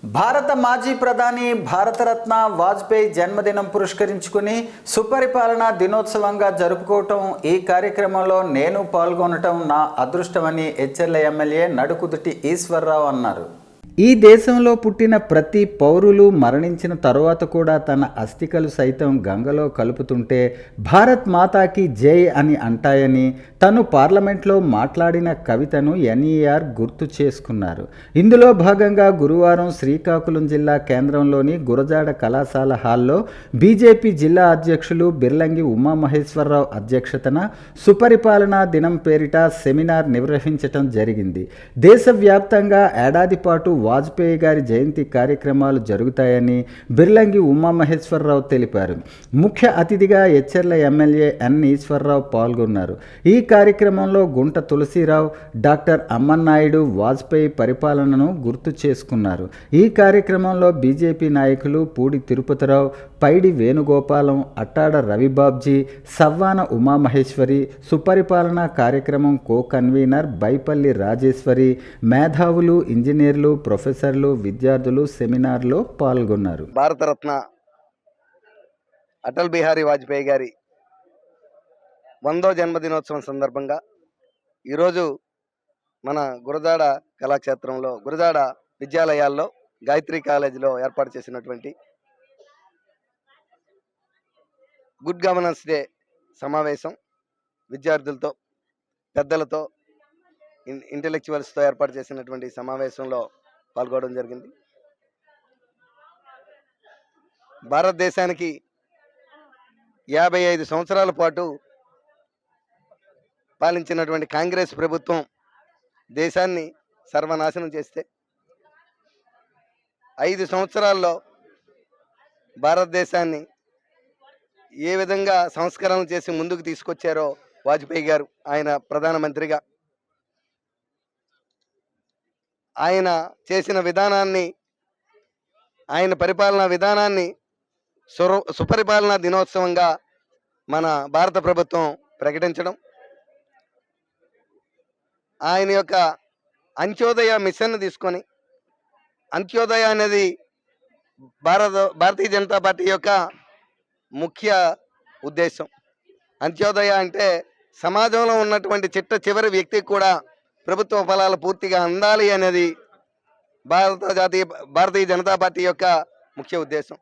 భారత మాజీ ప్రధాని భారతరత్న వాజ్పేయి జన్మదినం పురస్కరించుకుని సుపరిపాలన దినోత్సవంగా జరుపుకోవటం, ఈ కార్యక్రమంలో నేను పాల్గొనటం నా అదృష్టమని ఎచ్చెర్ల ఎమ్మెల్యే నడుకుదుటి ఈశ్వర్రావు అన్నారు. ఈ దేశంలో పుట్టిన ప్రతి పౌరులు మరణించిన తరువాత కూడా తన అస్థికలు సైతం గంగలో కలుపుతుంటే భారత్ మాతాకి జై అని అంటాయని తను పార్లమెంట్లో మాట్లాడిన కవితను ఎన్ఈఆర్ గుర్తు చేసుకున్నారు. ఇందులో భాగంగా గురువారం శ్రీకాకుళం జిల్లా కేంద్రంలోని గురజాడ కళాశాల హాల్లో బీజేపీ జిల్లా అధ్యక్షులు బిర్లంగి ఉమామహేశ్వరరావు అధ్యక్షతన సుపరిపాలనా దినం పేరిట సెమినార్ నిర్వహించటం జరిగింది. దేశవ్యాప్తంగా ఏడాది పాటు వాజ్పేయి గారి జయంతి కార్యక్రమాలు జరుగుతాయని బిర్లంగి ఉమామహేశ్వరరావు తెలిపారు. ముఖ్య అతిథిగా ఎచ్చెర్ల ఎమ్మెల్యే ఎన్ ఈశ్వర్రావు పాల్గొన్నారు. ఈ కార్యక్రమంలో గుంట తులసిరావు, డాక్టర్ అమ్మన్నాయుడు వాజ్పేయి పరిపాలనను గుర్తు చేసుకున్నారు. ఈ కార్యక్రమంలో బీజేపీ నాయకులు పూడి తిరుపతిరావు, పైడి వేణుగోపాలం, అట్టాడ రవిబాబ్జీ, సవ్వాన ఉమామహేశ్వరి, సుపరిపాలనా కార్యక్రమం కో కన్వీనర్ బైపల్లి రాజేశ్వరి, మేధావులు, ఇంజనీర్లు, ప్రొఫెసర్లు, విద్యార్థులు సెమినార్లో పాల్గొన్నారు. భారతరత్న అటల్ బిహారీ వాజ్పేయి గారి 100వ జన్మదినోత్సవం సందర్భంగా ఈరోజు మన గురజాడ కళాక్షేత్రంలో, గురజాడ విద్యాలయాల్లో, గాయత్రి కాలేజీలో ఏర్పాటు చేసినటువంటి గుడ్ గవర్నెన్స్ డే సమావేశం విద్యార్థులతో, పెద్దలతో, ఇంటెలెక్చువల్స్తో ఏర్పాటు చేసినటువంటి సమావేశంలో పాల్గొనడం జరిగింది. భారతదేశానికి 55 సంవత్సరాల పాటు పాలించినటువంటి కాంగ్రెస్ ప్రభుత్వం దేశాన్ని సర్వనాశనం చేస్తే 5 సంవత్సరాల్లో భారతదేశాన్ని ఏ విధంగా సంస్కరణ చేసి ముందుకు తీసుకొచ్చారో వాజ్పేయి గారు ఆయన ప్రధానమంత్రిగా ఆయన చేసిన విధానాన్ని, ఆయన పరిపాలనా విధానాన్ని సుపరిపాలనా దినోత్సవంగా మన భారత ప్రభుత్వం ప్రకటించడం, ఆయన యొక్క అంత్యోదయ మిషన్ తీసుకొని, అంత్యోదయ అనేది భారతీయ జనతా పార్టీ యొక్క ముఖ్య ఉద్దేశం. అంత్యోదయ అంటే సమాజంలో ఉన్నటువంటి చివరి వ్యక్తికి కూడా ప్రభుత్వ ఫలాలు పూర్తిగా అందాలి అనేది భారతీయ జనతా పార్టీ యొక్క ముఖ్య ఉద్దేశం.